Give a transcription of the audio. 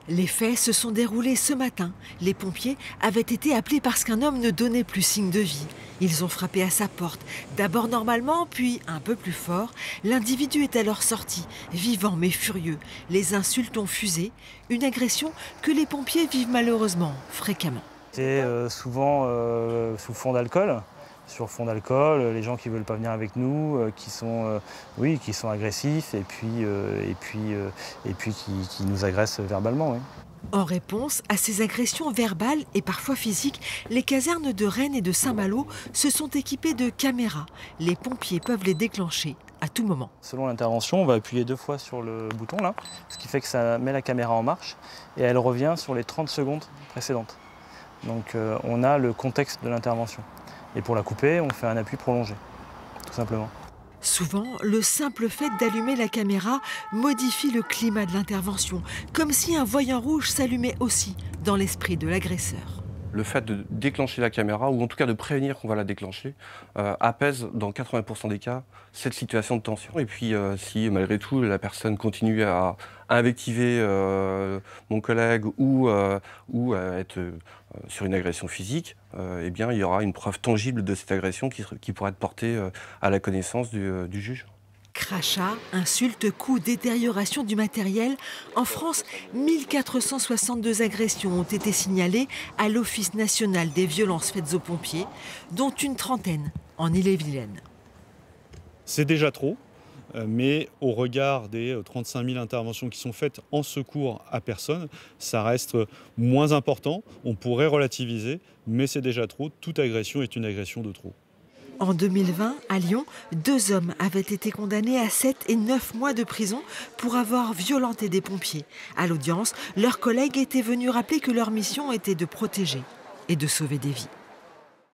Les faits se sont déroulés ce matin. Les pompiers avaient été appelés parce qu'un homme ne donnait plus signe de vie. Ils ont frappé à sa porte, d'abord normalement, puis un peu plus fort. L'individu est alors sorti, vivant mais furieux. Les insultes ont fusé, une agression que les pompiers vivent malheureusement fréquemment. C'est souvent sous fond d'alcool. Sur fond d'alcool, les gens qui ne veulent pas venir avec nous, qui sont agressifs et puis qui nous agressent verbalement. Oui. En réponse à ces agressions verbales et parfois physiques, les casernes de Rennes et de Saint-Malo se sont équipées de caméras. Les pompiers peuvent les déclencher à tout moment. Selon l'intervention, on va appuyer 2 fois sur le bouton là, ce qui fait que ça met la caméra en marche et elle revient sur les 30 secondes précédentes. Donc on a le contexte de l'intervention. Et pour la couper, on fait un appui prolongé, tout simplement. Souvent, le simple fait d'allumer la caméra modifie le climat de l'intervention, comme si un voyant rouge s'allumait aussi dans l'esprit de l'agresseur. Le fait de déclencher la caméra, ou en tout cas de prévenir qu'on va la déclencher, apaise dans 80% des cas cette situation de tension. Et puis si malgré tout la personne continue à invectiver mon collègue ou à être sur une agression physique, eh bien, il y aura une preuve tangible de cette agression qui pourra être portée à la connaissance du juge. Crachats, insultes, coups, détérioration du matériel. En France, 1462 agressions ont été signalées à l'Office national des violences faites aux pompiers, dont une trentaine en Ille-et-Vilaine. C'est déjà trop, mais au regard des 35 000 interventions qui sont faites en secours à personne, ça reste moins important. On pourrait relativiser, mais c'est déjà trop. Toute agression est une agression de trop. En 2020, à Lyon, 2 hommes avaient été condamnés à 7 et 9 mois de prison pour avoir violenté des pompiers. À l'audience, leurs collègues étaient venus rappeler que leur mission était de protéger et de sauver des vies.